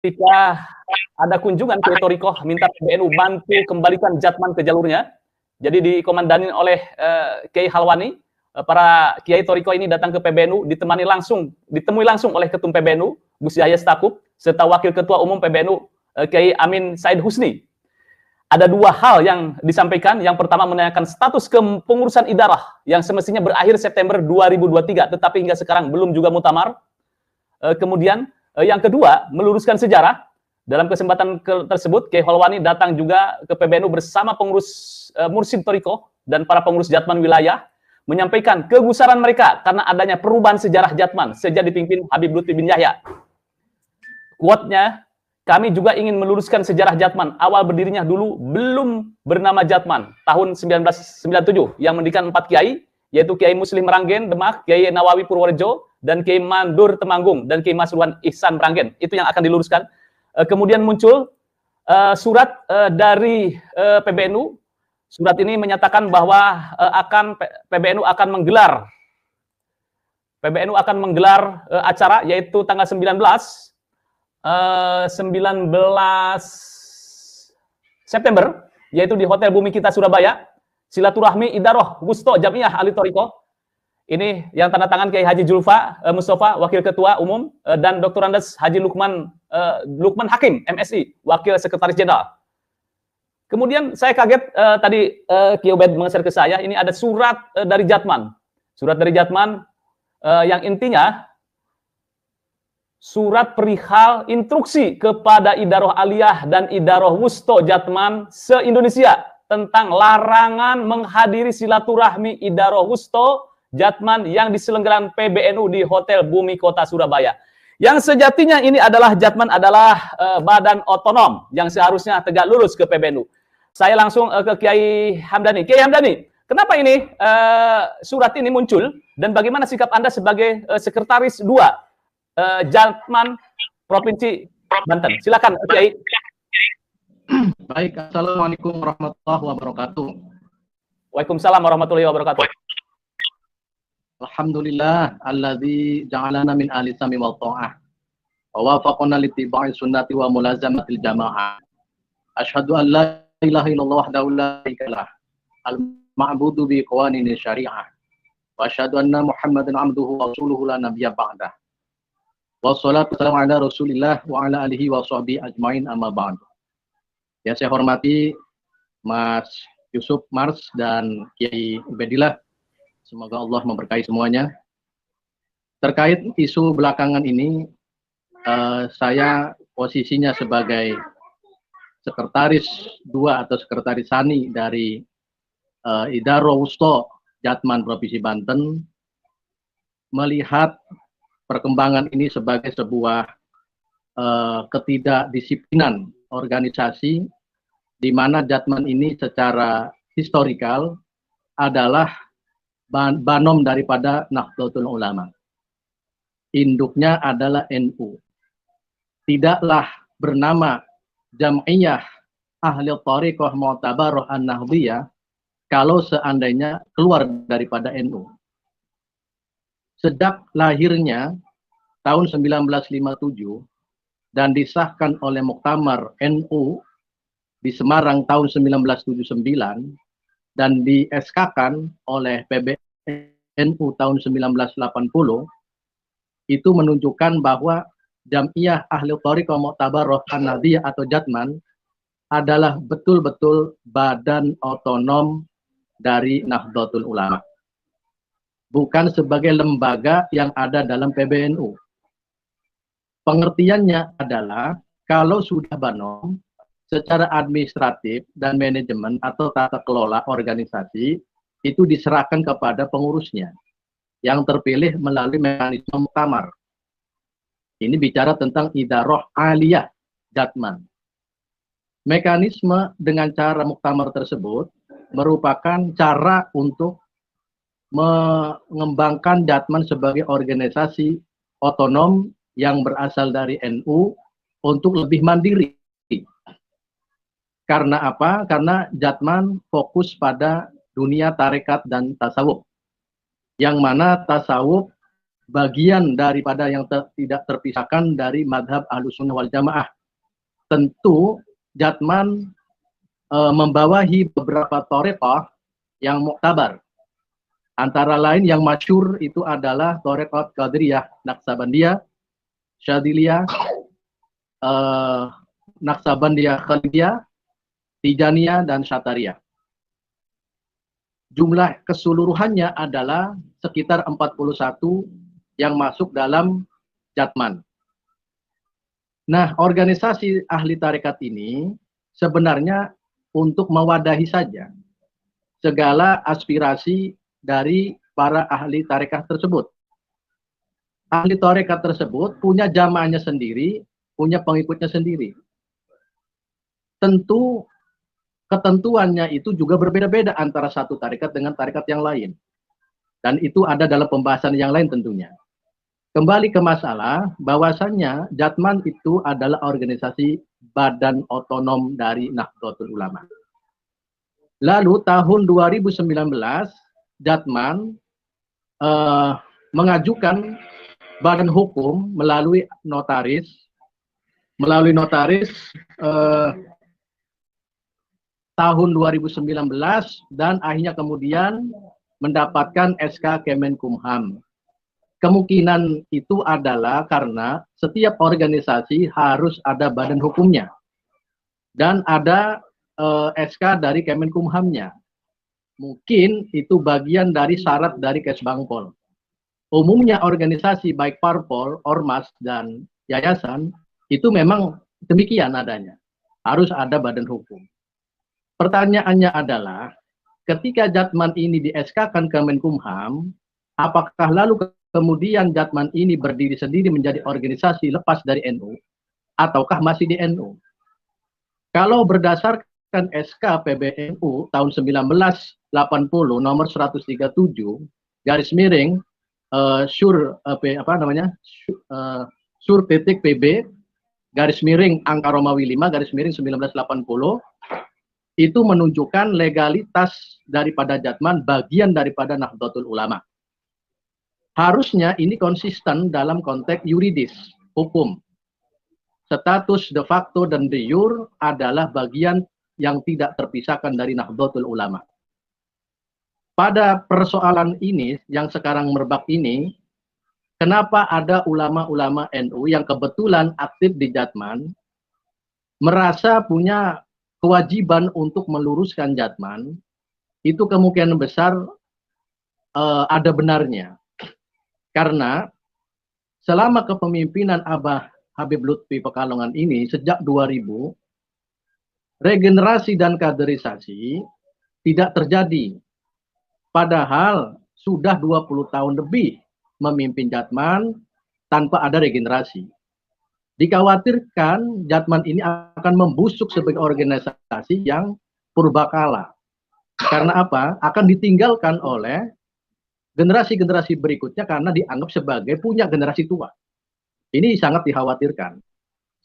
ketika ada kunjungan ke Torikoh minta PBNU bantu kembalikan Jatman ke jalurnya. Jadi dikomandani oleh Kiai Halwani, para Kiai Torikoh ini datang ke PBNU ditemui langsung oleh Ketum PBNU Gus Yahya Stakuf serta Wakil Ketua Umum PBNU Kiai Amin Said Husni. Ada dua hal yang disampaikan. Yang pertama menanyakan status kepengurusan idarah yang semestinya berakhir September 2023, tetapi hingga sekarang belum juga mutamar. Kemudian yang kedua meluruskan sejarah. Dalam kesempatan tersebut, Kiai Halwani datang juga ke PBNU bersama pengurus Mursyid Torikoh dan para pengurus Jatman wilayah, menyampaikan kegusaran mereka karena adanya perubahan sejarah Jatman sejak dipimpin Habib Lutfi bin Yahya. Quote-nya, kami juga ingin meluruskan sejarah Jatman. Awal berdirinya dulu belum bernama Jatman, tahun 1997, yang mendirikan 4 kiai, yaitu Kiai Muslim Meranggen, Demak, Kiai Nawawi Purworejo, dan Kiai Mandur Temanggung, dan Kiai Masruhan Ihsan Meranggen. Itu yang akan diluruskan. Kemudian muncul surat dari PBNU. Surat ini menyatakan bahwa PBNU akan menggelar acara, yaitu tanggal 19 September, yaitu di Hotel Bumi Kita Surabaya, silaturahmi Idaroh Wusto Jamiah Ahli Torikoh. Ini yang tanda tangan Kiai Haji Julfa Mustafa, Wakil Ketua Umum, dan Dr. Andes Haji Lukman Hakim, MSI, Wakil Sekretaris Jenderal. Kemudian saya kaget tadi Kiai Ubed mengeser ke saya, ini ada surat dari Jatman. Surat dari Jatman yang intinya surat perihal instruksi kepada Idaroh Aliyah dan Idaroh Wusto Jatman se-Indonesia tentang larangan menghadiri silaturahmi Idaroh Wusto Jatman yang diselenggarakan PBNU di Hotel Bumi Kota Surabaya. Yang sejatinya ini adalah Jatman adalah badan otonom yang seharusnya tegak lurus ke PBNU. Saya langsung ke Kiai Hamdani. Kiai Hamdani, kenapa ini surat ini muncul dan bagaimana sikap Anda sebagai sekretaris 2 Jatman Provinsi Banten? Silakan Kiai. Baik, assalamualaikum warahmatullahi wabarakatuh. Waalaikumsalam warahmatullahi wabarakatuh. Alhamdulillah alladzi ja'alana min ahli sami wal tha'ah wa wafaqana li ittiba'i sunnati wa mulazamatil jamaah. Asyhadu an la ilaha illallah wahdahu la syarika lah al ma'budu bi qawanin syariah wa asyhadu anna Muhammadan abduhu wa rasuluhu la nabiyya ba'dah. Wassalatu wassalamu ala Rasulillah wa ala alihi wa sahbihi ajmain amma ba'd. Yang saya hormati Mas Yusuf Mars dan Kiai Ubedillah, semoga Allah memberkahi semuanya. Terkait isu belakangan ini, saya posisinya sebagai sekretaris 2 atau sekretaris SANI dari Idaroh Wusto Jatman Provinsi Banten, melihat perkembangan ini sebagai sebuah ketidakdisiplinan organisasi, di mana Jatman ini secara historikal adalah banom daripada Nahdlatul Ulama. Induknya adalah NU. Tidaklah bernama Jam'iyah Ahli Thariqah Mu'tabarah An-Nahdliyah kalau seandainya keluar daripada NU. Sejak lahirnya tahun 1957 dan disahkan oleh Muktamar NU di Semarang tahun 1979 dan di SK-kan oleh PBNU tahun 1980, itu menunjukkan bahwa Jam'iyah Ahli Thariqah Mu'tabarah An-Nahdliyah atau Jatman adalah betul-betul badan otonom dari Nahdlatul Ulama, bukan sebagai lembaga yang ada dalam PBNU. Pengertiannya adalah kalau sudah banom, secara administratif dan manajemen atau tata kelola organisasi itu diserahkan kepada pengurusnya yang terpilih melalui mekanisme muktamar. Ini bicara tentang Idaroh Aliyah Jatman. Mekanisme dengan cara muktamar tersebut merupakan cara untuk mengembangkan Jatman sebagai organisasi otonom yang berasal dari NU untuk lebih mandiri. Karena apa? Karena Jatman fokus pada dunia tarekat dan tasawuf, yang mana tasawuf bagian daripada yang tidak terpisahkan dari madhab Ahlussunnah wal Jamaah. Tentu Jatman membawahi beberapa thariqah yang muktabar. Antara lain yang masyhur itu adalah thariqah Qadiriyah, Naqsabandiyah, Syadiliyah, Naqsabandiyah Khalidiyah, Tijaniyah, dan Syatariyah. Jumlah keseluruhannya adalah sekitar 41 yang masuk dalam Jatman. Nah, organisasi ahli tarekat ini sebenarnya untuk mewadahi saja segala aspirasi dari para ahli tarekat tersebut. Ahli tarekat tersebut punya jamaahnya sendiri, punya pengikutnya sendiri. Tentu ketentuannya itu juga berbeda-beda antara satu tarekat dengan tarekat yang lain. Dan itu ada dalam pembahasan yang lain tentunya. Kembali ke masalah bahwasannya Jatman itu adalah organisasi badan otonom dari Nahdlatul Ulama. Lalu tahun 2019 Jatman mengajukan badan hukum melalui notaris tahun 2019 dan akhirnya kemudian mendapatkan SK Kemenkumham. Kemungkinan itu adalah karena setiap organisasi harus ada badan hukumnya dan ada SK dari Kemenkumhamnya. Mungkin itu bagian dari syarat dari Kesbangpol. Umumnya organisasi baik parpol, ormas, dan yayasan itu memang demikian adanya. Harus ada badan hukum. Pertanyaannya adalah, ketika Jatman ini di SK-kan Kemenkumham, apakah lalu kemudian Jatman ini berdiri sendiri menjadi organisasi lepas dari NU, ataukah masih di NU? Kalau berdasarkan SK PBNU tahun 1980 nomor 137 garis miring sur titik PB garis miring angka Romawi 5 garis miring 1980 itu menunjukkan legalitas daripada Jatman bagian daripada Nahdlatul Ulama. Harusnya ini konsisten dalam konteks yuridis, hukum. Status de facto dan de jure adalah bagian yang tidak terpisahkan dari Nahdlatul Ulama. Pada persoalan ini, yang sekarang merebak ini, kenapa ada ulama-ulama NU yang kebetulan aktif di Jatman, merasa punya kewajiban untuk meluruskan Jatman, itu kemungkinan besar ada benarnya. Karena selama kepemimpinan Abah Habib Lutfi Pekalongan ini sejak 2000, regenerasi dan kaderisasi tidak terjadi. Padahal sudah 20 tahun lebih memimpin Jatman tanpa ada regenerasi. Dikhawatirkan Jatman ini akan membusuk sebagai organisasi yang purbakala. Karena apa? Akan ditinggalkan oleh generasi-generasi berikutnya karena dianggap sebagai punya generasi tua. Ini sangat dikhawatirkan.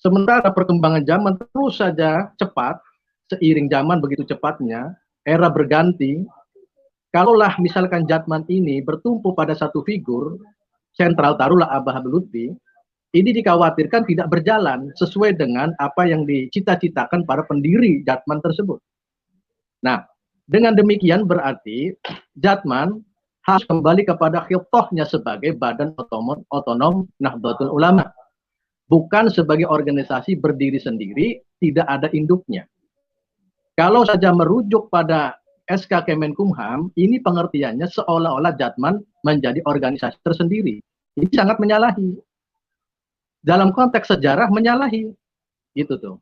Sementara perkembangan zaman terus saja cepat, seiring zaman begitu cepatnya, era berganti. Kalaulah misalkan Jatman ini bertumpu pada satu figur sentral, taruhlah Abah Habib Lutfi, ini dikhawatirkan tidak berjalan sesuai dengan apa yang dicita-citakan para pendiri Jatman tersebut. Nah, dengan demikian berarti Jatman harus kembali kepada khiltohnya sebagai badan otonom Nahdlatul Ulama. Bukan sebagai organisasi berdiri sendiri, tidak ada induknya. Kalau saja merujuk pada SK Kemenkumham, ini pengertiannya seolah-olah Jatman menjadi organisasi tersendiri. Ini sangat menyalahi. Dalam konteks sejarah menyalahi. Gitu tuh.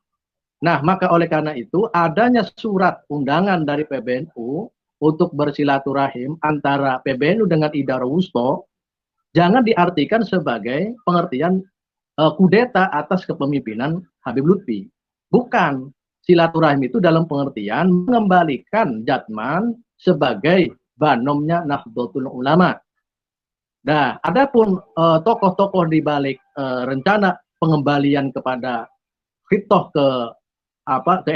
Nah, maka oleh karena itu adanya surat undangan dari PBNU untuk bersilaturahim antara PBNU dengan Idara Wusto, jangan diartikan sebagai pengertian kudeta atas kepemimpinan Habib Lutfi. Bukan. Silaturahim itu dalam pengertian mengembalikan Jatman sebagai banomnya Nahdlatul Ulama. Nah, adapun tokoh-tokoh di balik rencana pengembalian kepada khitoh ke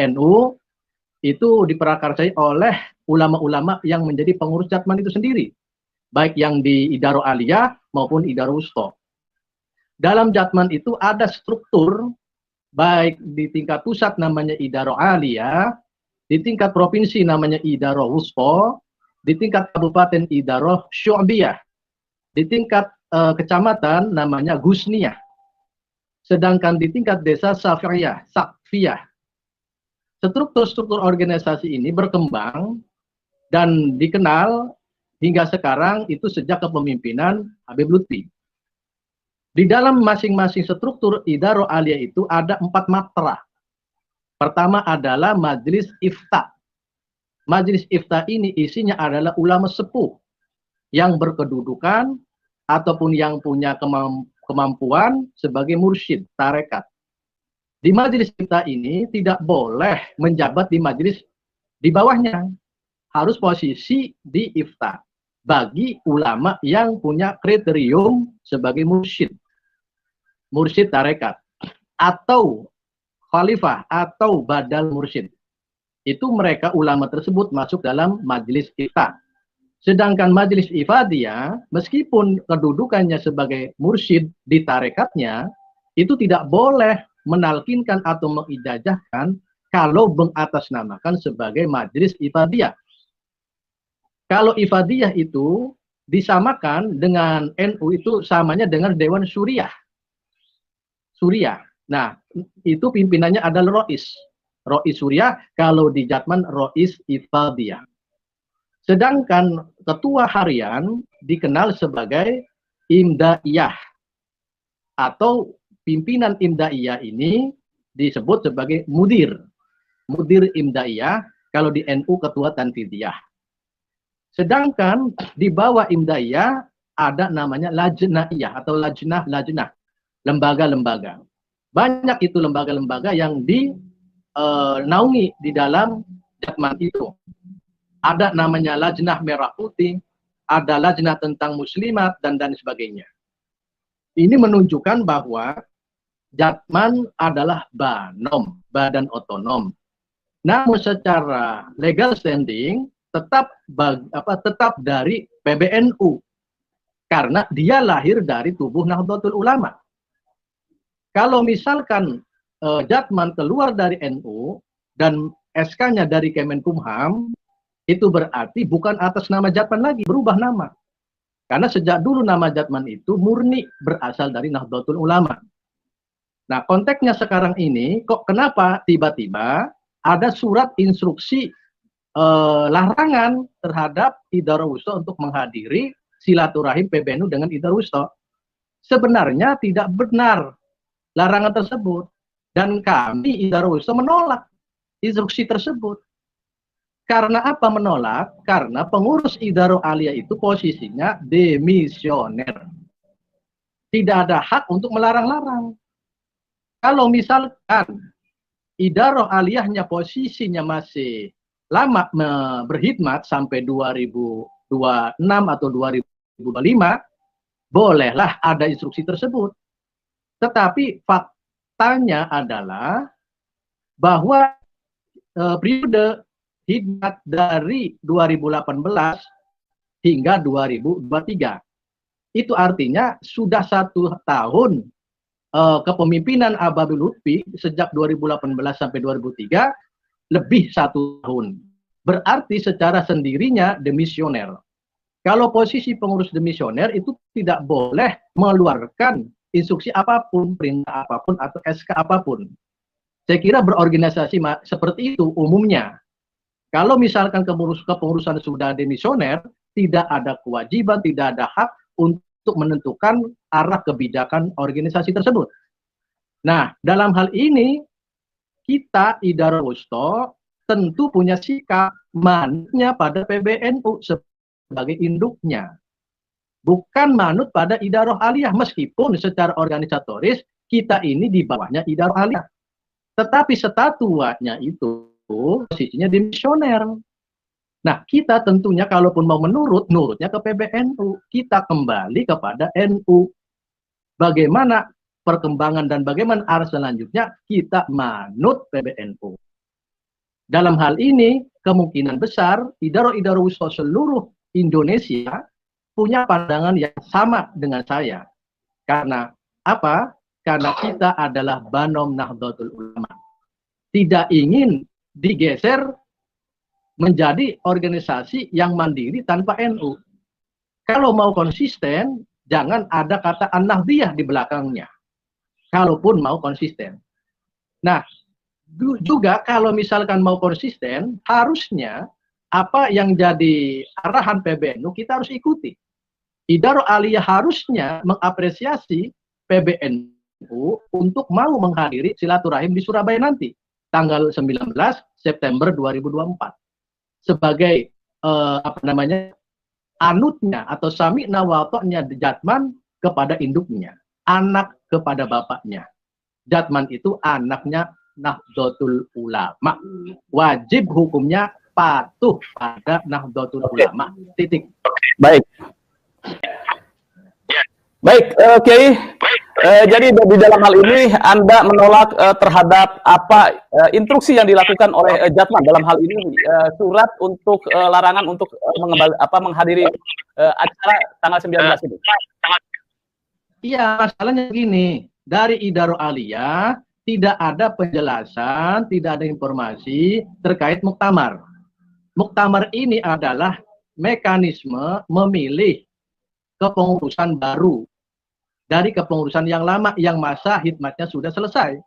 NU itu diprakarsai oleh ulama-ulama yang menjadi pengurus Jatman itu sendiri. baik yang di Idaro Aliyah maupun Idaro Wusto. Dalam Jatman itu ada struktur, baik di tingkat pusat namanya Idaro Aliyah, di tingkat provinsi namanya Idaro Wusto, di tingkat kabupaten Idaro Syu'biyah, di tingkat kecamatan namanya Gusniyah, sedangkan di tingkat desa Sakfiyah. Struktur-struktur organisasi ini berkembang dan dikenal hingga sekarang itu sejak kepemimpinan Habib Lutfi. Di dalam masing-masing struktur Idaro Aliyah itu ada 4 matra. Pertama adalah Majelis Ifta. Majelis Ifta ini isinya adalah ulama sepuh yang berkedudukan ataupun yang punya kemampuan sebagai mursyid tarekat. Di Majelis Ifta ini tidak boleh menjabat di majelis di bawahnya. Harus posisi di Ifta bagi ulama yang punya kriterium sebagai mursyid tarekat atau khalifah atau badal mursyid. Itu mereka ulama tersebut masuk dalam majelis ifta. Sedangkan majelis ifadiyah, meskipun kedudukannya sebagai mursyid di tarekatnya, itu tidak boleh menalkinkan atau mengijazahkan kalau mengatasnamakan sebagai majelis ifadiyah. Kalau ifadiyah itu disamakan dengan NU itu samanya dengan Dewan Suriah. Nah, itu pimpinannya adalah Rois Suriah, kalau di Jatman Rois Ifadiyah. Sedangkan ketua harian dikenal sebagai Imdaiyah, atau pimpinan Imdaiyah ini disebut sebagai Mudir Imdaiyah, kalau di NU ketua Tanfidiyah. Sedangkan di bawah Imdaiyah ada namanya Lajnaiyah atau Lajnah, lembaga-lembaga. Banyak itu lembaga-lembaga yang dinaungi di dalam Jatman itu. Ada namanya Lajnah Merah Putih, ada Lajnah tentang Muslimat, dan sebagainya. Ini menunjukkan bahwa Jatman adalah badan otonom. Namun secara legal standing tetap dari PBNU, karena dia lahir dari tubuh Nahdlatul Ulama. Kalau misalkan Jatman keluar dari NU dan SK-nya dari Kemenkumham, itu berarti bukan atas nama Jatman lagi, berubah nama. Karena sejak dulu nama Jatman itu murni berasal dari Nahdlatul Ulama. Nah, konteksnya sekarang ini, kok kenapa tiba-tiba ada surat instruksi larangan terhadap Idaro Wusto untuk menghadiri silaturahim PBNU dengan Idaro Wusto? Sebenarnya tidak benar larangan tersebut, dan kami Idaro Wusto menolak instruksi tersebut. Karena apa menolak? Karena pengurus Idaro Aliyah itu posisinya demisioner, tidak ada hak untuk melarang-larang. Kalau misalkan Idaro Aliyahnya posisinya masih lama berkhidmat sampai 2026 atau 2025, bolehlah ada instruksi tersebut. Tetapi faktanya adalah bahwa periode khidmat dari 2018 hingga 2023, itu artinya sudah 1 tahun kepemimpinan Habib Lutfi sejak 2018 sampai 2003, lebih 1 tahun. Berarti secara sendirinya demisioner. Kalau posisi pengurus demisioner itu tidak boleh mengeluarkan instruksi apapun, perintah apapun, atau SK apapun. Saya kira berorganisasi seperti itu umumnya. Kalau misalkan kepengurusan sudah demisioner, tidak ada kewajiban, tidak ada hak untuk menentukan arah kebijakan organisasi tersebut. Nah, dalam hal ini, kita Idaro Wusto tentu punya sikap manutnya pada PBNU sebagai induknya. Bukan manut pada Idaro Aliyah, meskipun secara organisatoris kita ini di bawahnya Idaro Aliyah. Tetapi statuanya itu posisinya demisioner. Nah, kita tentunya kalaupun mau nurutnya ke PBNU, kita kembali kepada NU. Bagaimana perkembangan dan bagaimana arah selanjutnya, kita manut PBNU. Dalam hal ini, kemungkinan besar Idaro Wusto seluruh Indonesia punya pandangan yang sama dengan saya. Karena apa? Karena kita adalah Banom Nahdlatul Ulama. Tidak ingin digeser menjadi organisasi yang mandiri tanpa NU. Kalau mau konsisten, jangan ada kata An-Nahdliyah di belakangnya. Kalaupun mau konsisten. Nah, juga kalau misalkan mau konsisten, harusnya apa yang jadi arahan PBNU kita harus ikuti. Idarah Aliyah harusnya mengapresiasi PBNU untuk mau menghadiri silaturahim di Surabaya nanti, tanggal 19 September 2024. Sebagai anutnya atau sami'na wa ata'na Jatman kepada induknya, anak kepada bapaknya. Jatman itu anaknya Nahdlatul Ulama. Wajib hukumnya patuh pada Nahdlatul Ulama. Titik. Baik. Baik, oke. Jadi di dalam hal ini Anda menolak terhadap apa instruksi yang dilakukan oleh Jatman dalam hal ini surat untuk larangan untuk menghadiri acara tanggal 19 ini. Iya, masalahnya begini, dari Idarah Aliyah tidak ada penjelasan, tidak ada informasi terkait muktamar. Muktamar ini adalah mekanisme memilih kepengurusan baru dari kepengurusan yang lama yang masa hikmatnya sudah selesai.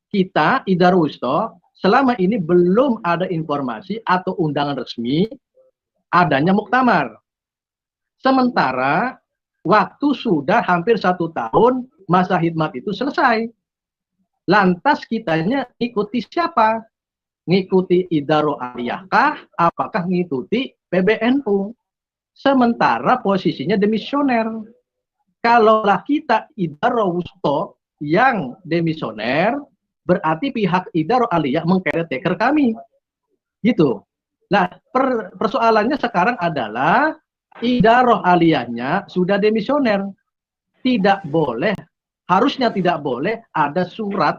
Kita Idarah Wusta selama ini belum ada informasi atau undangan resmi adanya muktamar. Sementara waktu sudah hampir 1 tahun masa hikmat itu selesai. Lantas kitanya ikuti siapa? Ngikuti Idarah Aliyah kah? Apakah ngikuti PBNU? Sementara posisinya demisioner. Kalaulah kita Idarah Wusta yang demisioner, berarti pihak Idarah Aliyah mengkereteker kami. Gitu. Nah, persoalannya sekarang adalah Idarah Aliyahnya sudah demisioner. Tidak boleh, harusnya tidak boleh ada surat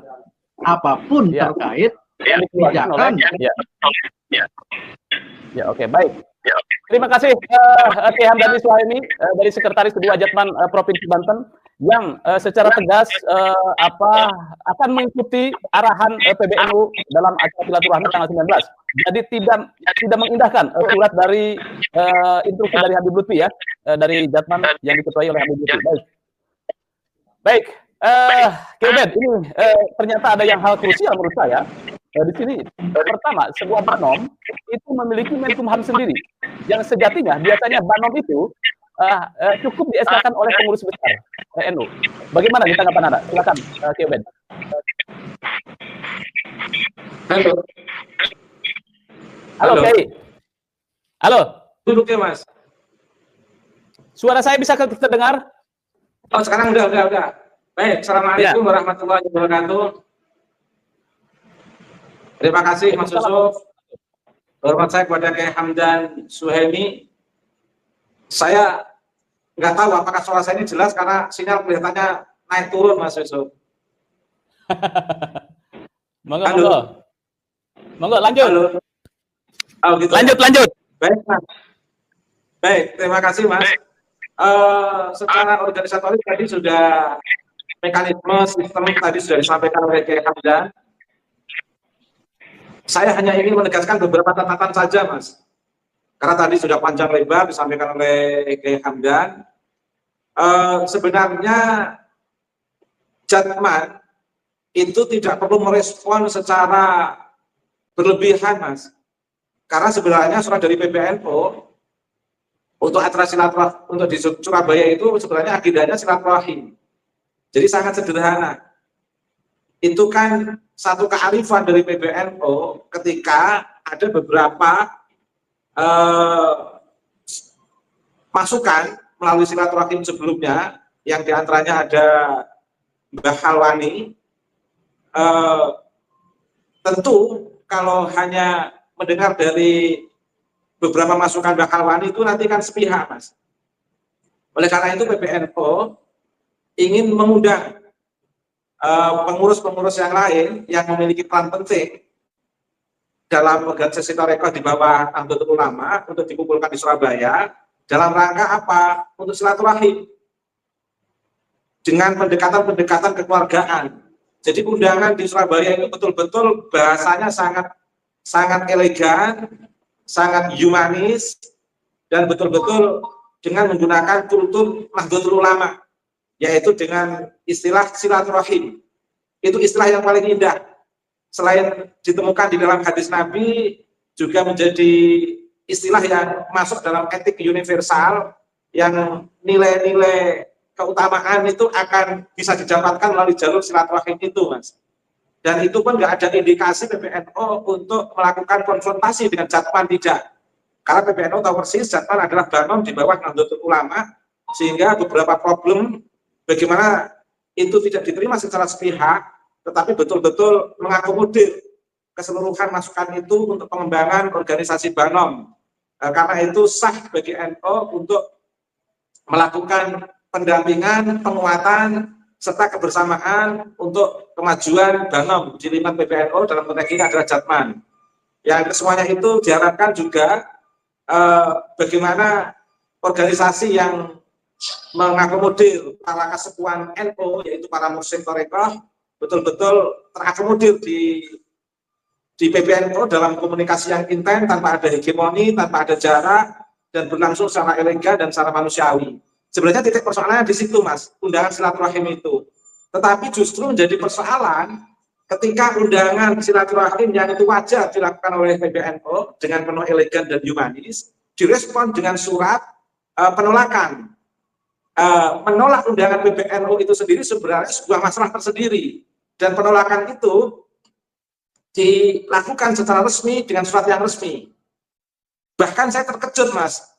apapun terkait kebijakan. Ya, oke, baik. Terima kasih Ki Hamdani Suhaimi dari Sekretaris Kedua Jatman Provinsi Banten yang secara tegas akan mengikuti arahan PBNU dalam acara silaturahmi tanggal 19. Jadi tidak mengindahkan surat dari instruksi dari Habib Lutfi ya, dari Jatman yang diketuai oleh Habib Lutfi. Baik. Ki Ubed, ini ternyata ada yang hal krusial menurut saya. Di sini pertama, sebuah banom itu memiliki Menkumham sendiri yang sejatinya biasanya banom itu cukup di-SK-kan oleh pengurus besar NU. Bagaimana di tanggapan Anda? Silakan Ki Ubed. Halo Kiai. Halo. Duduk ya Mas. Suara saya bisa terdengar? Oh sekarang udah. Baik, Assalamualaikum warahmatullahi wabarakatuh. Terima kasih Mas Yusuf. Hormat saya kepada Kiai Hamdan Suhaimi. Saya nggak tahu apakah suara saya ini jelas karena sinyal kelihatannya naik turun Mas Yusuf. Monggo lanjut. Halo. Oh, gitu. Lanjut. Baik Mas. Baik, terima kasih Mas. Secara organisatoris tadi sudah mekanisme sistem tadi sudah disampaikan oleh Kiai Hamdan. Saya hanya ingin menegaskan beberapa catatan saja, Mas. Karena tadi sudah panjang lebar disampaikan oleh Kiai Hamdan. Sebenarnya Jatman itu tidak perlu merespon secara berlebihan, Mas. Karena sebenarnya surat dari PBNU untuk acara silaturahmi untuk di Surabaya itu sebenarnya agendanya silaturahim. Jadi sangat sederhana. Itu kan satu kearifan dari PBNU ketika ada beberapa masukan melalui silaturahim sebelumnya yang diantaranya ada Mbah Halwani. Tentu kalau hanya mendengar dari beberapa masukan Mbah Halwani itu nanti kan sepihak Mas. Oleh karena itu PBNU ingin mengundang pengurus-pengurus yang lain yang memiliki peran penting dalam organisasi tarekat di bawah Nahdlatul Ulama untuk dikumpulkan di Surabaya Dalam rangka apa? Untuk silaturahim dengan pendekatan-pendekatan kekeluargaan. Jadi undangan di Surabaya itu betul-betul bahasanya sangat elegan, sangat humanis, dan betul-betul dengan menggunakan kultur Nahdlatul Ulama, yaitu dengan istilah silaturahim. Itu istilah yang paling indah. Selain ditemukan di dalam hadis Nabi, juga menjadi istilah yang masuk dalam etik universal, yang nilai-nilai keutamaan itu akan bisa didapatkan melalui jalur silaturahim itu, Mas. Dan itu pun nggak ada indikasi PBNU untuk melakukan konfrontasi dengan Jatman, tidak. Karena PBNU tahu persis Jatman adalah banom di bawah Nahdlatul Ulama, sehingga beberapa problem bagaimana itu tidak diterima secara sepihak, tetapi betul-betul mengakomodir keseluruhan masukan itu untuk pengembangan organisasi banom. Karena itu sah bagi NU untuk melakukan pendampingan, penguatan, serta kebersamaan untuk kemajuan banom di lingkungan PBNU, dalam konteks ini adalah Jatman. Yang semuanya itu diharapkan juga bagaimana organisasi yang mengakomodir para kesepuan NU, yaitu para mursyid thariqah, betul-betul terakomodir di PBNU dalam komunikasi yang intens, tanpa ada hegemoni, tanpa ada jarak, dan berlangsung secara elegan dan secara manusiawi. Sebenarnya titik persoalannya di situ, Mas, undangan silaturahim itu. Tetapi justru menjadi persoalan ketika undangan silaturahim yang itu wajar dilakukan oleh PBNU dengan penuh elegan dan humanis, direspon dengan surat penolakan. Menolak undangan PBNU itu sendiri sebenarnya sebuah masalah tersendiri, dan penolakan itu dilakukan secara resmi dengan surat yang resmi. Bahkan saya terkejut, Mas,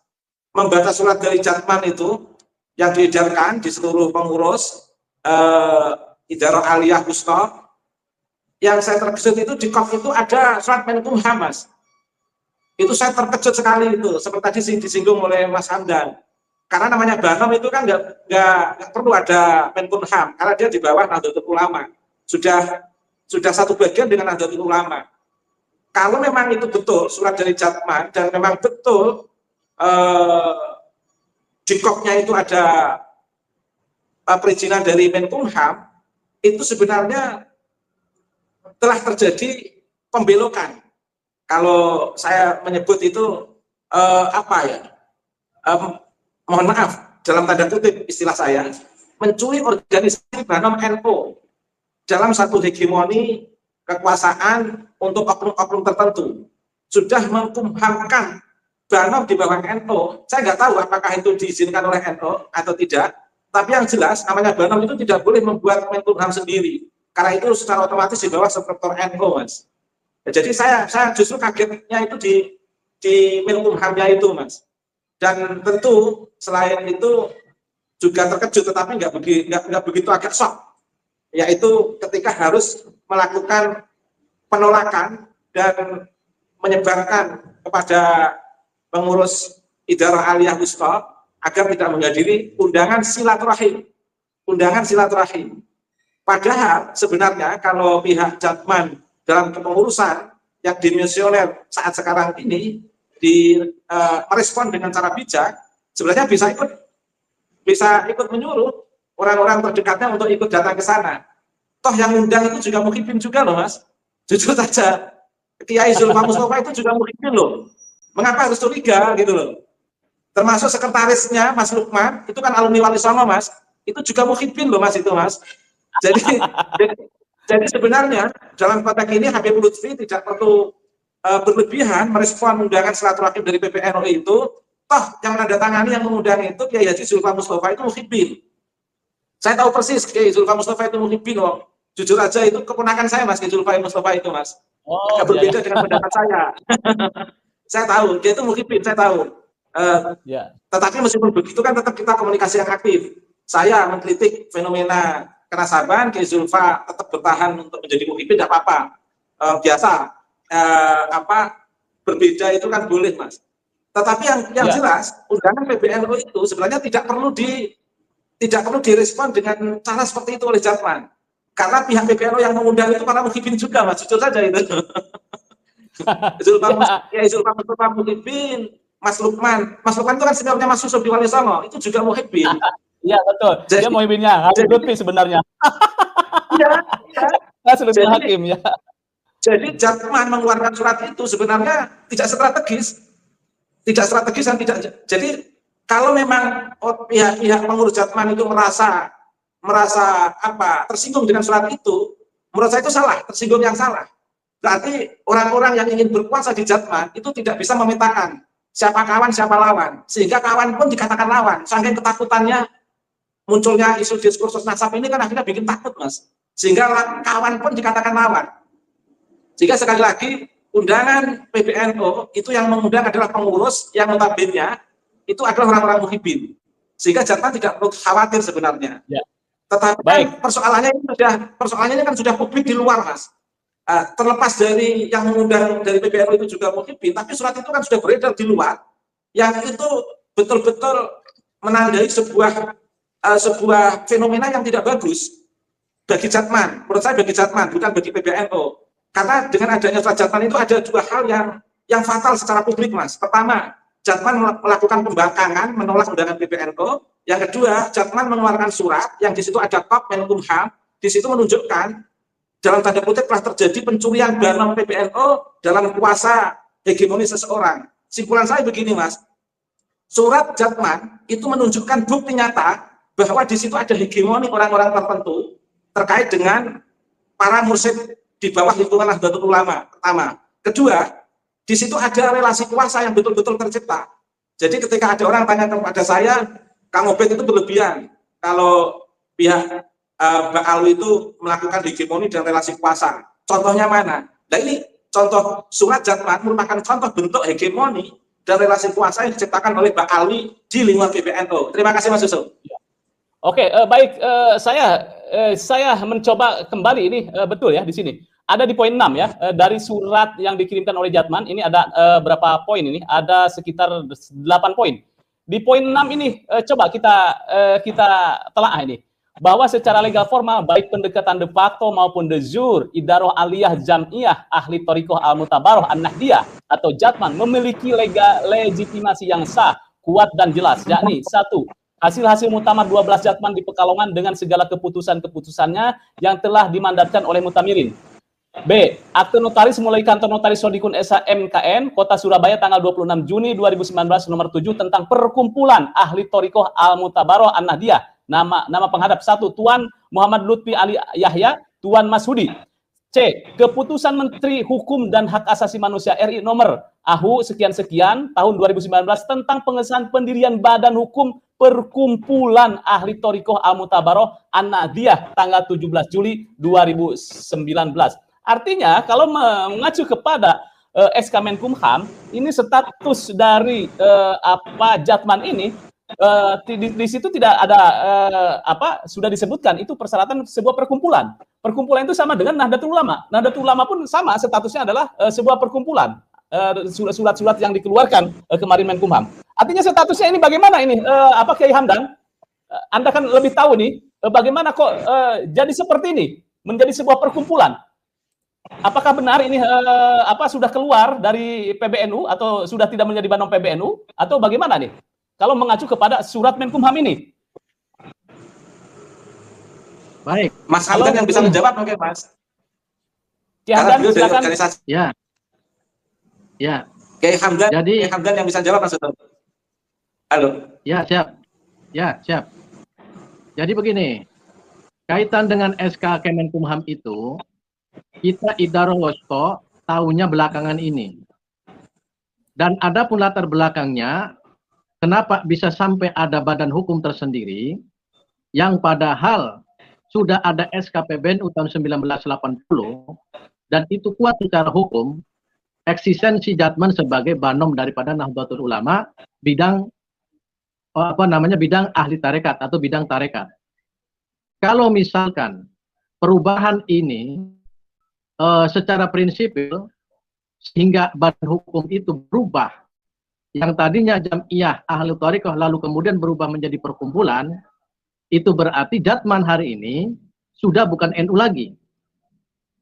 membaca surat dari Jatman itu yang diedarkan di seluruh pengurus Idarah Aliyah Wusta. Yang saya terkejut itu di KOF itu ada surat Menkumham, Mas. Itu saya terkejut sekali itu, seperti tadi disinggung oleh Mas Hamdan. Karena namanya banom itu kan nggak perlu ada Menkumham, karena dia di bawah Nahdlatul Ulama. Sudah satu bagian dengan Nahdlatul Ulama. Kalau memang itu betul surat dari Jatman, dan memang betul di KOF-nya itu ada perizinan dari Menkumham, itu sebenarnya telah terjadi pembelokan. Kalau saya menyebut itu mohon maaf dalam tanda kutip istilah saya, mencuri organisasi banom NU dalam satu hegemoni kekuasaan untuk oknum-oknum tertentu, sudah mengkumhamkan banom di bawah NU. Saya nggak tahu apakah itu diizinkan oleh NU atau tidak, tapi yang jelas namanya banom itu tidak boleh membuat Menkumham sendiri, karena itu secara otomatis di bawah struktur NU, Mas. Jadi saya justru kagetnya itu di Menkumhamnya itu, Mas. Dan tentu selain itu juga terkejut, tetapi nggak begitu agak shock, yaitu ketika harus melakukan penolakan dan menyebarkan kepada pengurus Idarah Aliyah Wusta agar tidak menghadiri undangan silaturahim. Padahal sebenarnya kalau pihak Jatman dalam kepengurusan yang dimisioner saat sekarang ini merespon dengan cara bijak, sebenarnya bisa ikut menyuruh orang-orang terdekatnya untuk ikut datang ke sana. Toh yang undang itu juga muhibin juga loh, Mas. Jujur saja, Kiai Zulfa Mustafa itu juga muhibin loh. Mengapa harus curiga gitu loh? Termasuk sekretarisnya Mas Lukman, itu kan alumni Wali Songo, Mas. Itu juga muhibin loh, Mas, itu, Mas. Jadi sebenarnya dalam konteks ini Habib Lutfi tidak perlu berlebihan merespon undangan silaturahim dari PBNU itu. Toh yang menandatangani, yang mengundang itu Kiai Haji Zulfa Mustafa itu muhibin. Saya tahu persis Kiai Zulfa Mustafa itu muhibin loh. Jujur aja itu keponakan saya, Mas, Kiai Zulfa Mustafa itu, Mas. Agak berbeda dengan pendapat saya. Saya tahu dia itu muhibin, saya tahu. Tetapi meskipun begitu kan tetap kita komunikasi yang aktif. Saya mengkritik fenomena kenasaban, Kiai Zulfa tetap bertahan untuk menjadi muhibin, tidak apa-apa. Biasa. Berbeda itu kan boleh, Mas. Tetapi yang jelas undangan PBNU itu sebenarnya tidak perlu direspon dengan cara seperti itu oleh Jatman. Karena pihak PBNU yang mengundang itu para muhibin juga, Mas. Jujur saja itu. Kiai Zulfa Mustafa muhibin, Mas Lukman itu kan seniornya Mas Yusuf di Wali Songo, itu juga muhibbin. Iya betul, dia muhibbinnya Habib Lutfi sebenarnya. Iya, iya. Jadi Hakim ya. Jadi Jatman mengeluarkan surat itu sebenarnya tidak strategis dan tidak. Jadi kalau memang pihak-pihak pengurus Jatman itu merasa tersinggung dengan surat itu, menurut saya itu salah, tersinggung yang salah. Berarti orang-orang yang ingin berkuasa di Jatman itu tidak bisa memetakan siapa kawan, siapa lawan, sehingga kawan pun dikatakan lawan. Saking ketakutannya munculnya isu diskursus nasab ini kan akhirnya bikin takut, Mas. Sehingga kawan pun dikatakan lawan. Jika sekali lagi undangan PBNU itu yang mengundang adalah pengurus yang notabene itu adalah orang-orang muhibbin. Sehingga Jatman tidak perlu khawatir sebenarnya. Ya. Tetapi kan persoalannya ini kan sudah publik di luar, Mas. Terlepas dari yang mengundang dari PBNU itu juga muhibbin, tapi surat itu kan sudah beredar di luar, yang itu betul-betul menandai sebuah fenomena yang tidak bagus bagi Jatman. Menurut saya bagi Jatman, bukan bagi PBNU. Karena dengan adanya surat Jatman itu ada dua hal yang fatal secara publik, Mas. Pertama, Jatman melakukan pembangkangan, menolak undangan PBNU. Yang kedua, Jatman mengeluarkan surat yang di situ ada top Menkumham, di situ menunjukkan dalam tanda kutip telah terjadi pencurian dana PBNU dalam kuasa hegemoni seseorang. Simpulan saya begini, Mas. Surat Jatman itu menunjukkan bukti nyata bahwa di situ ada hegemoni orang-orang tertentu terkait dengan para mursyid di bawah lingkungan Nahdlatul Ulama. Pertama. Kedua, di situ ada relasi kuasa yang betul-betul tercipta. Jadi ketika ada orang tanya kepada saya, Kang Obed itu berlebihan kalau pihak Mbak Alwi itu melakukan hegemoni dan relasi kuasa. Contohnya mana? Nah ini contoh surat Jatman merupakan contoh bentuk hegemoni dan relasi kuasa yang diciptakan oleh Mbak Alwi di lingkungan PBNU. Terima kasih, Mas Yusuf. Oke, baik. Saya mencoba kembali ini betul ya di sini. Ada di poin 6 ya, dari surat yang dikirimkan oleh Jatman, ini ada berapa poin ini? Ada sekitar 8 poin. Di poin 6 ini, coba kita telaah ini. Bahwa secara legal formal, baik pendekatan de facto maupun de jure, Idaroh Aliyah Jam'iyah Ahli Thoriqoh Al-Mutabaroh An-Nahdiyah atau Jatman memiliki legitimasi yang sah, kuat dan jelas, yakni 1. Hasil-hasil muktamar 12 Jatman di Pekalongan dengan segala keputusan-keputusannya yang telah dimandatkan oleh Mutamirin. B. Akte notaris mulai kantor notaris Sodikun Esa MKN, Kota Surabaya tanggal 26 Juni 2019 nomor 7 tentang perkumpulan ahli Thoriqoh Al-Mutabaroh An-Nahdiyah. Nama penghadap 1. Tuan Muhammad Lutfi Ali Yahya, Tuan Masudi. C. Keputusan Menteri Hukum dan Hak Asasi Manusia RI nomor AHU sekian-sekian tahun 2019 tentang pengesahan pendirian Badan Hukum Perkumpulan Ahli Thoriqoh Al-Mutabaroh An-Nahdiyah tanggal 17 Juli 2019. Artinya kalau mengacu kepada SK Menkumham, ini status dari Jatman ini di situ tidak ada sudah disebutkan itu persyaratan sebuah perkumpulan. Perkumpulan itu sama dengan Nahdlatul Ulama. Nahdlatul Ulama pun sama statusnya adalah sebuah perkumpulan. Surat-surat yang dikeluarkan kemarin Menkumham. Artinya statusnya ini bagaimana ini Kiai Hamdan? Anda kan lebih tahu nih bagaimana kok jadi seperti ini menjadi sebuah perkumpulan. Apakah benar ini sudah keluar dari PBNU atau sudah tidak menjadi badan PBNU atau bagaimana nih? Kalau mengacu kepada surat Menkumham ini. Baik, Mas Hamdan yang bisa menjawab mungkin, Mas. Kiai Hamdan silakan. Ya. Ya. Kiai Hamdan yang bisa jawab, Mas. Halo. Ya, siap. Ya, siap. Jadi begini, kaitan dengan SK Kemenkumham itu, kita Idaroh Wosto tahunya belakangan ini. Dan ada pun latar belakangnya, kenapa bisa sampai ada badan hukum tersendiri, yang padahal sudah ada SK PBNU tahun 1980, dan itu kuat secara hukum, eksistensi Jatman sebagai banom daripada Nahdlatul Ulama, bidang ahli tarekat atau bidang tarekat. Kalau misalkan perubahan ini secara prinsipil sehingga badan hukum itu berubah, yang tadinya Jam'iyah Ahli Thoriqoh lalu kemudian berubah menjadi perkumpulan, itu berarti Jatman hari ini sudah bukan NU lagi,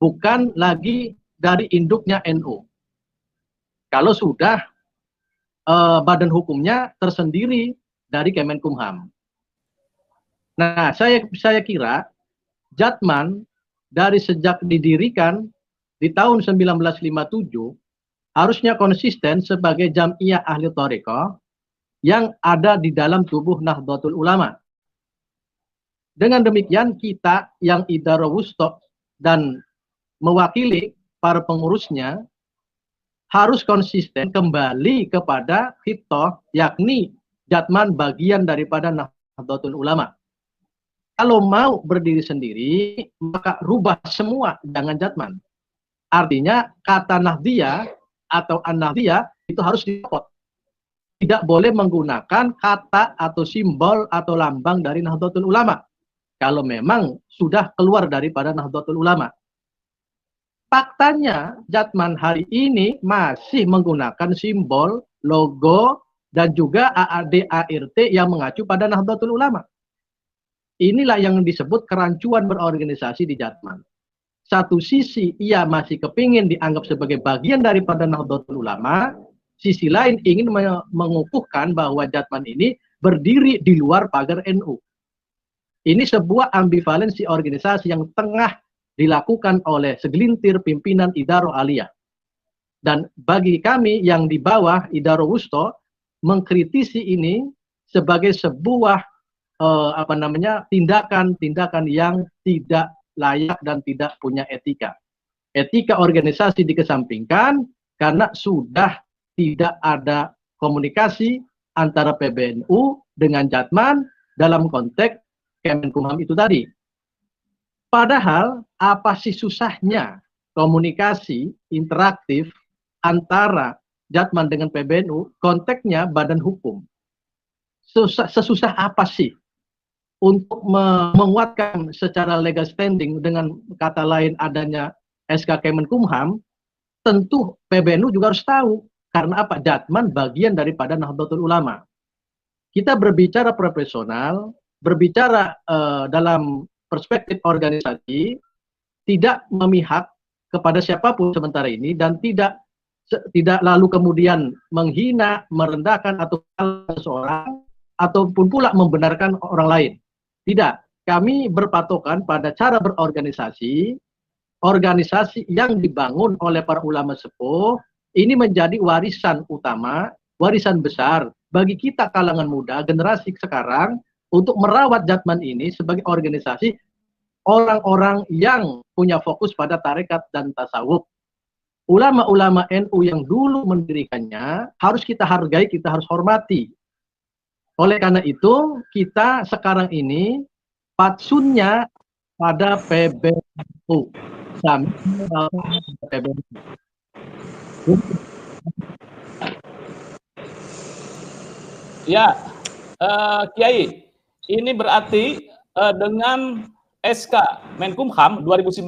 bukan lagi dari induknya NU. Kalau sudah badan hukumnya tersendiri dari Kemenkumham. Nah, saya kira Jatman dari sejak didirikan di tahun 1957 harusnya konsisten sebagai Jam'iyah Ahli Thariqah yang ada di dalam tubuh Nahdlatul Ulama. Dengan demikian kita yang Idara Wusta dan mewakili para pengurusnya harus konsisten kembali kepada Hitoh, yakni Jatman bagian daripada Nahdlatul Ulama. Kalau mau berdiri sendiri, maka rubah semua, jangan Jatman. Artinya kata Nahdliyah atau An-Nahdliyah itu harus dicopot. Tidak boleh menggunakan kata atau simbol atau lambang dari Nahdlatul Ulama. Kalau memang sudah keluar daripada Nahdlatul Ulama. Faktanya Jatman hari ini masih menggunakan simbol, logo, dan juga AAD ART yang mengacu pada Nahdlatul Ulama. Inilah yang disebut kerancuan berorganisasi di Jatman. Satu sisi ia masih kepingin dianggap sebagai bagian daripada Nahdlatul Ulama, sisi lain ingin mengukuhkan bahwa Jatman ini berdiri di luar pagar NU. Ini sebuah ambivalensi organisasi yang tengah dilakukan oleh segelintir pimpinan Idaro Aliyah. Dan bagi kami yang di bawah Idaro Wusta, mengkritisi ini sebagai sebuah tindakan-tindakan yang tidak layak dan tidak punya etika. Etika organisasi dikesampingkan karena sudah tidak ada komunikasi antara PBNU dengan Jatman dalam konteks Kemenkumham itu tadi. Padahal apa sih susahnya komunikasi interaktif antara Jatman dengan PBNU, konteksnya badan hukum. Sesusah apa sih untuk menguatkan secara legal standing, dengan kata lain adanya SK Kemenkumham? Tentu PBNU juga harus tahu, karena apa? Jatman bagian daripada Nahdlatul Ulama. Kita berbicara profesional, berbicara dalam perspektif organisasi, tidak memihak kepada siapapun sementara ini, dan tidak lalu kemudian menghina, merendahkan atau seseorang, ataupun pula membenarkan orang lain. Tidak, kami berpatokan pada cara berorganisasi, organisasi yang dibangun oleh para ulama sepuh, ini menjadi warisan utama, warisan besar bagi kita kalangan muda, generasi sekarang, untuk merawat Jatman ini sebagai organisasi orang-orang yang punya fokus pada tarekat dan tasawuf. Ulama-ulama NU yang dulu mendirikannya harus kita hargai, kita harus hormati. Oleh karena itu, kita sekarang ini patsunnya pada PBNU. Ya, Kiai, ini berarti dengan SK Menkumham 2019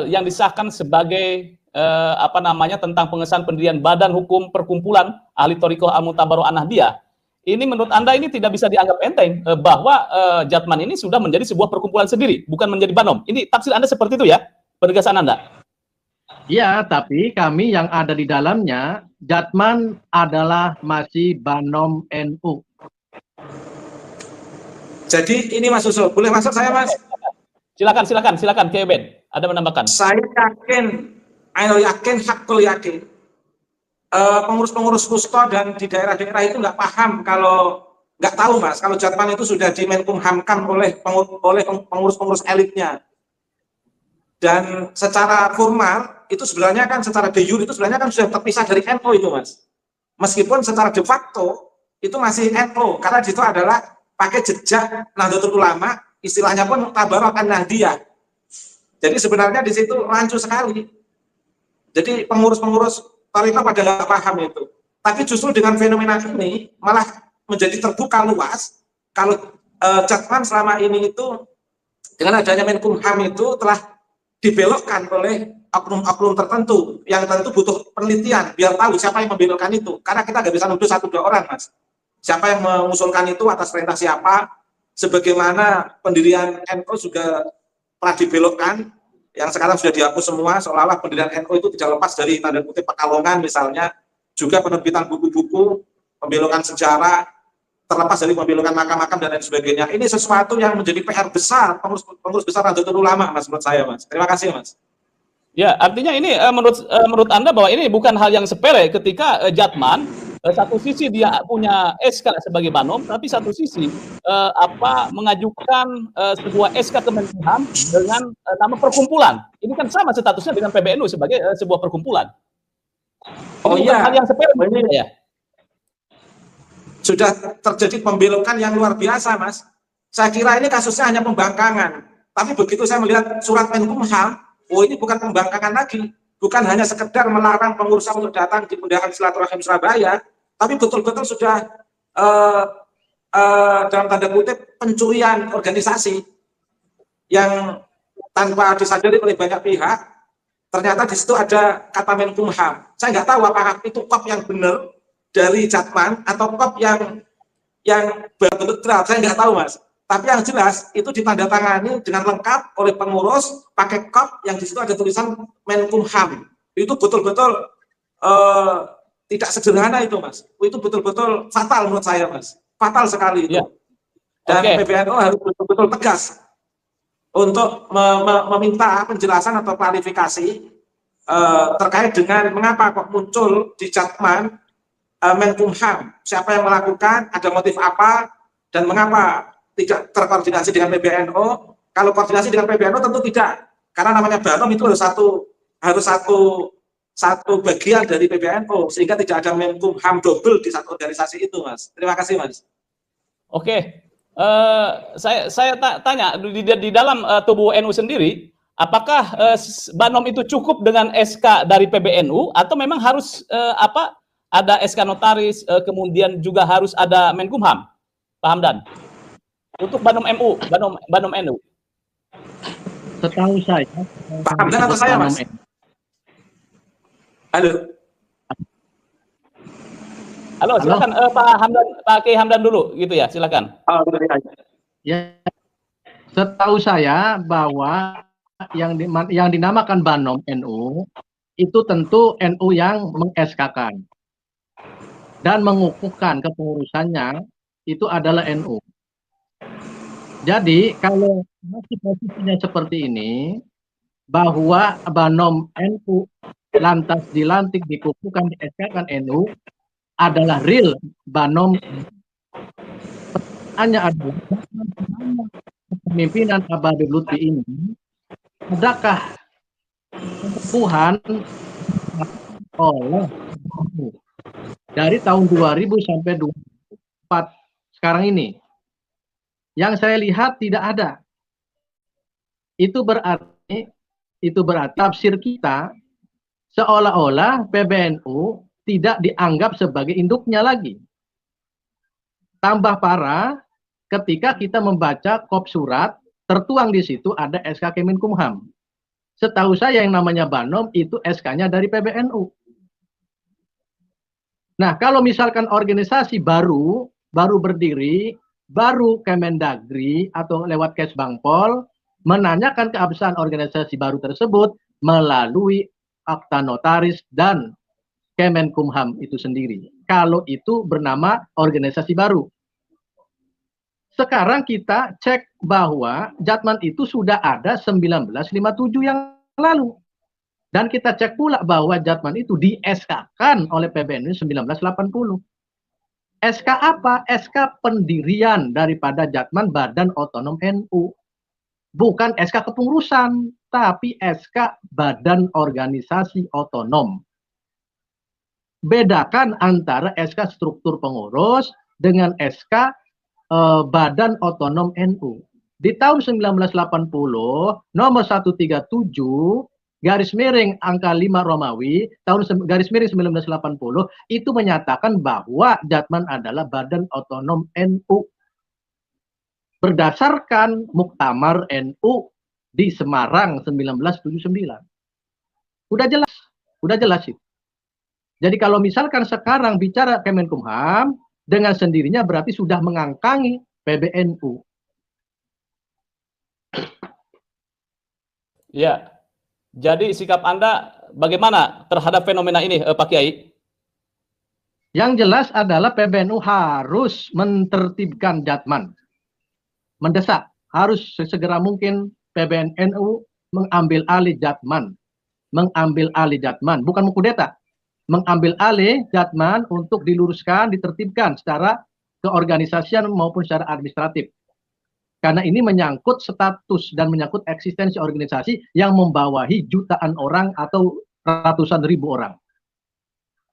yang disahkan sebagai tentang pengesahan pendirian Badan Hukum Perkumpulan Ahli Thariqah Al-Mu'tabarah An-Nahdliyah. Ini menurut Anda ini tidak bisa dianggap enteng bahwa Jatman ini sudah menjadi sebuah perkumpulan sendiri, bukan menjadi Banom. Ini tafsir Anda seperti itu ya, penegasan Anda? Ya, tapi kami yang ada di dalamnya, Jatman adalah masih Banom NU. Jadi ini Mas Susul, boleh masuk saya Mas? Silakan Kiai Ben, ada menambahkan. Saya yakin, hakul yakin, pengurus-pengurus Wusta dan di daerah-daerah itu nggak paham, kalau nggak tahu Mas, kalau Jatman itu sudah dimenkumhamkan oleh pengurus-pengurus elitnya. Dan secara formal itu sebenarnya kan, secara de jure itu sebenarnya kan sudah terpisah dari NU itu Mas. Meskipun secara de facto itu masih NU, karena itu adalah pakai jejak Nahdlatul Ulama, istilahnya pun Tabarok An-Nahdliyah. Jadi sebenarnya di situ rancu sekali. Jadi pengurus-pengurus Thariqah pada nggak paham itu. Tapi justru dengan fenomena ini malah menjadi terbuka luas kalau Jatman selama ini itu dengan adanya Menkumham itu telah dibelokkan oleh oknum-oknum tertentu yang tentu butuh penelitian biar tahu siapa yang membelokkan itu. Karena kita nggak bisa nuduh 1-2 orang Mas. Siapa yang mengusulkan itu, atas perintah siapa, sebagaimana pendirian NU juga telah dibelokkan, yang sekarang sudah dihapus semua, seolah-olah pendirian NU itu tidak lepas dari tanda kutip pekalongan misalnya. juga penerbitan buku-buku, pembelokan sejarah, terlepas dari pembelokan makam-makam dan lain sebagainya. Ini sesuatu yang menjadi PR besar pengurus besar Nahdlatul Ulama, Mas, menurut saya, Mas. Terima kasih, Mas. Ya, artinya ini menurut Anda bahwa ini bukan hal yang sepele ketika Jatman satu sisi dia punya SK sebagai Banom, tapi satu sisi mengajukan sebuah SK Kemenkumham dengan nama perkumpulan. Ini kan sama statusnya dengan PBNU sebagai sebuah perkumpulan. Oh ini bukan iya, hal yang sepele ya. Sudah terjadi pembelokan yang luar biasa, Mas. Saya kira ini kasusnya hanya pembangkangan. Tapi begitu saya melihat surat Menkumham, oh ini bukan pembangkangan lagi, bukan hanya sekedar melarang pengurusan untuk datang di undangan silaturahim Surabaya, tapi betul-betul sudah dalam tanda kutip pencurian organisasi yang tanpa disadari oleh banyak pihak. Ternyata di situ ada kata Menkumham. Saya nggak tahu apakah itu kop yang benar dari Jatman atau kop yang berbentuk draft. Saya nggak tahu, Mas. Tapi yang jelas itu ditandatangani dengan lengkap oleh pengurus pakai kop yang di situ ada tulisan Menkumham. Itu betul-betul tidak sederhana itu, Mas. Itu betul-betul fatal menurut saya, Mas. Fatal sekali itu. Ya. Dan PBNU harus betul-betul tegas untuk meminta penjelasan atau klarifikasi terkait dengan mengapa kok muncul di Jatman Menkumham. Siapa yang melakukan, ada motif apa, dan mengapa tidak terkoordinasi dengan PBNU. Kalau koordinasi dengan PBNU tentu tidak, karena namanya Banom itu harus satu bagian dari PBNU, sehingga tidak ada Menkumham double di satu organisasi itu, Mas. Terima kasih, Mas. Oke, saya tanya di dalam tubuh NU sendiri, apakah Banom itu cukup dengan SK dari PBNU atau memang harus ada SK notaris, kemudian juga harus ada Menkumham, Pak Hamdan? Untuk Banom MU, Banom NU. Setahu saya, Pak Hamdan atau saya, Mas? Halo, silakan Pak Hamdan, Pak Kiai Hamdan dulu, gitu ya, silakan. Ya, setahu saya bahwa yang dinamakan Banom NU itu tentu NU yang meng-SK-kan dan mengukuhkan kepengurusannya itu adalah NU. Jadi kalau masih posisinya seperti ini, bahwa Banom NU lantas dilantik, dikukuhkan, di-SK-kan NU adalah real Banom. Hanya adalah kepemimpinan Abadi Lutfi ini, adakah Tuhan oleh dari tahun 2000 sampai 2004 sekarang ini? Yang saya lihat tidak ada. Itu berarti tafsir kita seolah-olah PBNU tidak dianggap sebagai induknya lagi. Tambah parah ketika kita membaca kop surat, tertuang di situ ada SK Kemenkumham. Setahu saya yang namanya Banom itu SK-nya dari PBNU. Nah, kalau misalkan organisasi baru berdiri, baru Kemendagri atau lewat Kesbangpol menanyakan keabsahan organisasi baru tersebut melalui akta notaris dan Kemenkumham itu sendiri. Kalau itu bernama organisasi baru. Sekarang kita cek bahwa Jatman itu sudah ada 1957 yang lalu. Dan kita cek pula bahwa Jatman itu di-SK-kan oleh PBNU 1980. SK apa? SK pendirian daripada Jatman Badan Otonom NU. Bukan SK kepengurusan, tapi SK Badan Organisasi Otonom. Bedakan antara SK struktur pengurus dengan SK Badan Otonom NU. Di tahun 1980, nomor 137, garis miring angka 5 Romawi, garis miring 1980, itu menyatakan bahwa Jatman adalah Badan Otonom NU. Berdasarkan Muktamar NU di Semarang 1979. Udah jelas itu. Jadi kalau misalkan sekarang bicara Kemenkumham, dengan sendirinya berarti sudah mengangkangi PBNU. Ya, jadi sikap Anda bagaimana terhadap fenomena ini, Pak Kiai? Yang jelas adalah PBNU harus mentertibkan Jatman. Mendesak, harus sesegera mungkin PBNU mengambil alih Jatman. Mengambil alih Jatman, bukan mengkudeta. Mengambil alih Jatman untuk diluruskan, ditertibkan secara keorganisasian maupun secara administratif. Karena ini menyangkut status dan menyangkut eksistensi organisasi yang membawahi jutaan orang atau ratusan ribu orang.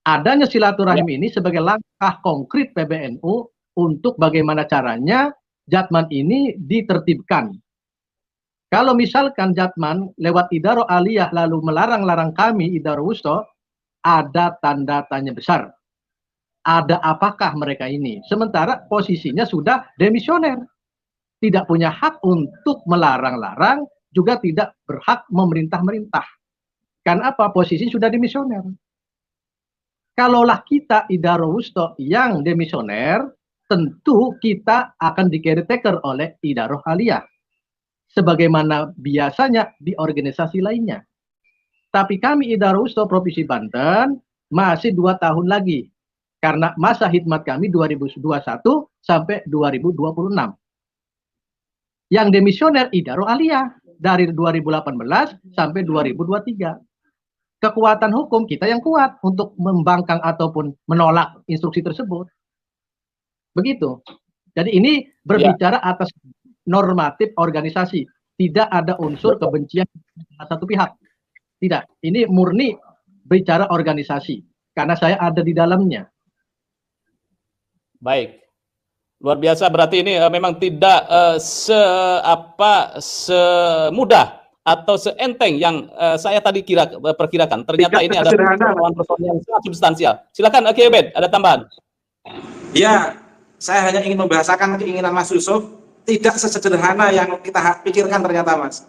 Adanya silaturahim ini sebagai langkah konkret PBNU untuk bagaimana caranya Jatman ini ditertibkan. Kalau misalkan Jatman lewat Idaro Aliyah lalu melarang-larang kami Idaro Wusto, ada tanda tanya besar. Ada apakah mereka ini? Sementara posisinya sudah demisioner. Tidak punya hak untuk melarang-larang, juga tidak berhak memerintah-merintah. Karena apa? Posisi sudah demisioner. Kalaulah kita Idaro Wusto yang demisioner, tentu kita akan di-caretaker oleh Idaro Aliyah. Sebagaimana biasanya di organisasi lainnya. Tapi kami Idaro Wusto Provinsi Banten masih 2 tahun lagi. Karena masa khidmat kami 2021 sampai 2026. Yang demisioner Idaro Aliyah dari 2018 sampai 2023. Kekuatan hukum kita yang kuat untuk membangkang ataupun menolak instruksi tersebut. Begitu. Jadi ini berbicara atas normatif organisasi. Tidak ada unsur kebencian satu pihak. Tidak. Ini murni bicara organisasi. Karena saya ada di dalamnya. Baik. Luar biasa, berarti ini memang tidak semudah atau seenteng yang saya tadi perkirakan. Ternyata ini ada persoalan yang sangat substansial. Silakan Kiai Ubed, ada tambahan? Ya, saya hanya ingin membahasakan keinginan Mas Yusuf, tidak sesederhana yang kita pikirkan ternyata, Mas.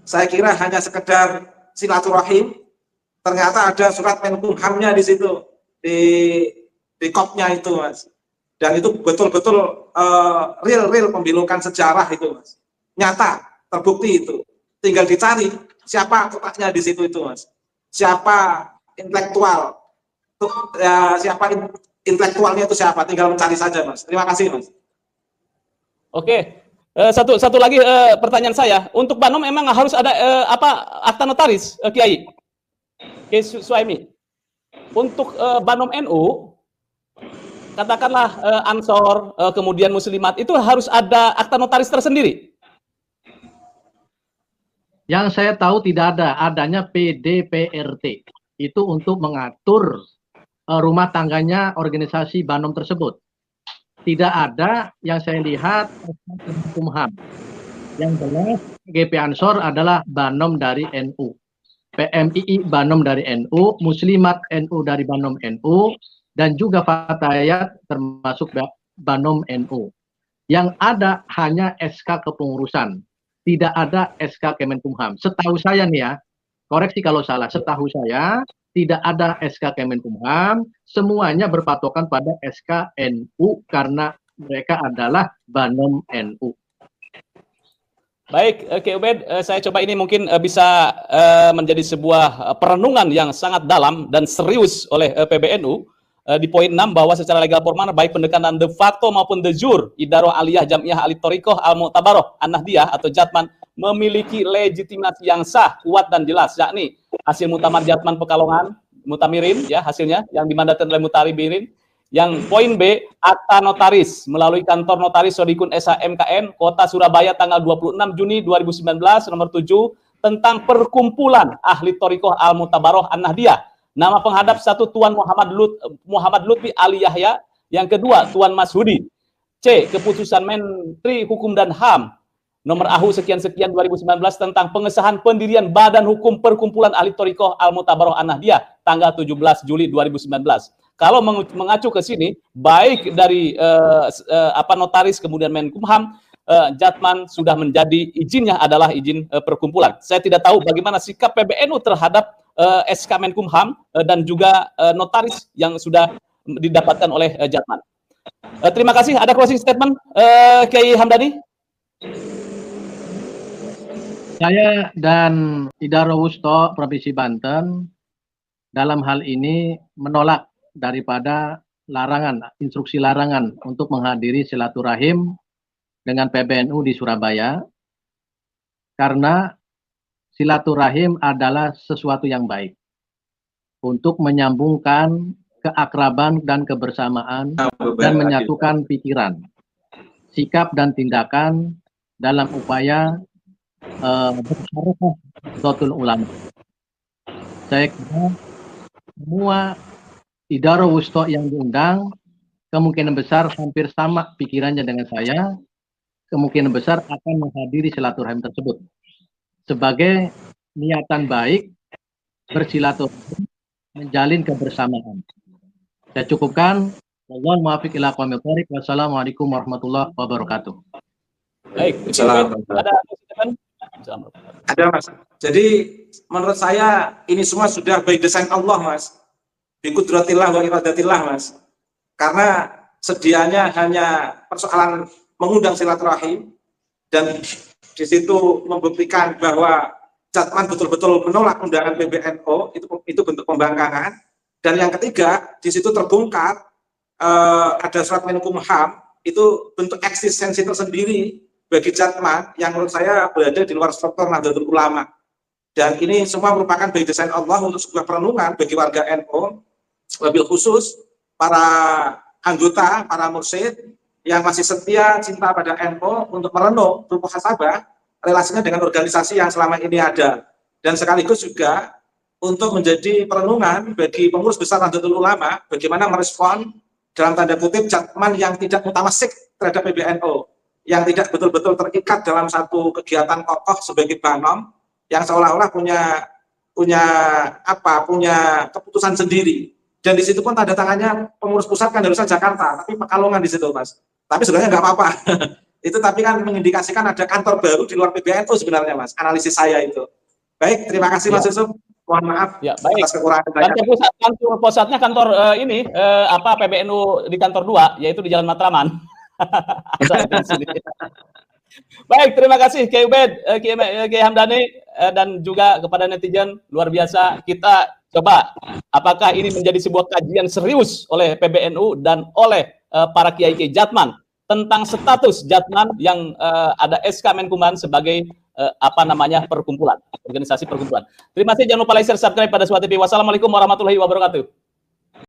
Saya kira hanya sekedar silaturahim, ternyata ada surat Menkumhamnya di situ, di kopnya itu, Mas. Dan itu betul-betul real pembelokan sejarah itu, Mas. Nyata, terbukti itu. Tinggal dicari siapa kotaknya di situ itu, Mas. Siapa intelektual, siapa intelektualnya itu siapa, tinggal mencari saja, Mas. Terima kasih, Mas. Oke. Satu lagi pertanyaan saya, untuk Banom memang harus ada akta notaris, Kiai Suhaimi. Untuk Banom NU, katakanlah Ansor, kemudian Muslimat, itu harus ada akta notaris tersendiri. Yang saya tahu tidak ada, adanya PDPRT. Itu untuk mengatur rumah tangganya organisasi Banom tersebut. Tidak ada yang saya lihat Kumham. Yang jelas GP Ansor adalah Banom dari NU. PMII Banom dari NU, Muslimat NU dari Banom NU, dan juga Fatayat termasuk Banom NU. Yang ada hanya SK kepengurusan, tidak ada SK Kemenkumham. Setahu saya nih ya, koreksi kalau salah, setahu saya tidak ada SK Kemenkumham, semuanya berpatokan pada SK NU karena mereka adalah Banom NU. Baik, Ubed, saya coba ini mungkin bisa menjadi sebuah perenungan yang sangat dalam dan serius oleh PBNU. Di poin 6 bahwa secara legal formal baik pendekatan de facto maupun de jure Idaro Aliyah Jamiyah Ali Thoriqoh Al Mu'tabaroh An-Nahdiyah atau Jatman memiliki legitimasi yang sah, kuat dan jelas, yakni hasil Muktamar Jatman Pekalongan Mutamirin ya hasilnya yang dimandatkan oleh Mutamirin. Yang poin B, akta notaris melalui kantor notaris Sodikun SHMKN Kota Surabaya tanggal 26 Juni 2019 nomor 7 tentang perkumpulan ahli Thoriqoh Al Mu'tabaroh An-Nahdiyah. Nama penghadap 1 Tuan Muhammad Lutfi Ali Yahya, yang kedua Tuan Mas Hudi. C. Keputusan Menteri Hukum dan HAM nomor AHU sekian-sekian 2019 tentang pengesahan pendirian Badan Hukum Perkumpulan Ahli Thoriqoh Al Mu'tabaroh An-Nahdiyah tanggal 17 Juli 2019. Kalau mengacu ke sini, baik dari notaris kemudian Menkumham, Jatman sudah menjadi izinnya adalah izin perkumpulan. Saya tidak tahu bagaimana sikap PBNU terhadap SK Menkumham dan juga notaris yang sudah didapatkan oleh Jatman. Terima kasih. Ada closing statement, Kiai Hamdani? Saya dan Idaro Wusto Provinsi Banten dalam hal ini menolak daripada instruksi larangan untuk menghadiri silaturahim dengan PBNU di Surabaya, karena silaturahim adalah sesuatu yang baik untuk menyambungkan keakraban dan kebersamaan dan menyatukan pikiran, sikap dan tindakan dalam upaya bersyarakah ulama. Saya kira semua Idarah Wusto yang diundang kemungkinan besar hampir sama pikirannya dengan saya, kemungkinan besar akan menghadiri silaturahim tersebut sebagai niatan baik bersilaturahim, menjalin kebersamaan. Saya cukupkan. Wallahul muwaffiq ila aqwamit thoriq. Wassalamualaikum warahmatullahi wabarakatuh. Baik, ada Mas. Jadi menurut saya ini semua sudah by design Allah, Mas. Bikudratillah wa iradatillah, Mas. Karena sedianya hanya persoalan mengundang silaturahim dan di situ membuktikan bahwa Jatman betul-betul menolak undangan PBNU, itu bentuk pembangkangan. Dan yang ketiga, di situ terbongkar ada surat Menkumham, itu bentuk eksistensi tersendiri bagi Jatman yang menurut saya berada di luar struktur Nahdlatul Ulama. Dan ini semua merupakan by design Allah untuk sebuah perenungan bagi warga NU, wabil khusus para anggota, para mursyid yang masih setia cinta pada NU untuk merenung, bermuhasabah relasinya dengan organisasi yang selama ini ada, dan sekaligus juga untuk menjadi perenungan bagi pengurus besar Nahdlatul Ulama bagaimana merespon dalam tanda kutip Jatman yang tidak mutamasik terhadap PBNU, yang tidak betul-betul terikat dalam satu kegiatan kokoh sebagai banom, yang seolah-olah punya keputusan sendiri. Dan di situ pun tanda tangannya pengurus pusat kan harusnya Jakarta, tapi Pekalongan di situ, Mas. Tapi sebenarnya nggak apa-apa. Itu tapi kan mengindikasikan ada kantor baru di luar PBNU sebenarnya, Mas. Analisis saya itu. Baik, terima kasih Mas Yusuf. Mohon maaf atas kekurangan saya. Kantor pusatnya kantor PBNU di kantor 2, yaitu di Jalan Matraman. Baik, terima kasih Kiai Ubed, Kiai Hamdani, dan juga kepada netizen, luar biasa. Kita coba apakah ini menjadi sebuah kajian serius oleh PBNU dan oleh para kiai-kiai Jatman tentang status Jatman yang ada SK Menkumham sebagai perkumpulan, organisasi perkumpulan. Terima kasih, jangan lupa like, share, subscribe pada Suara TV. Wassalamualaikum warahmatullahi wabarakatuh.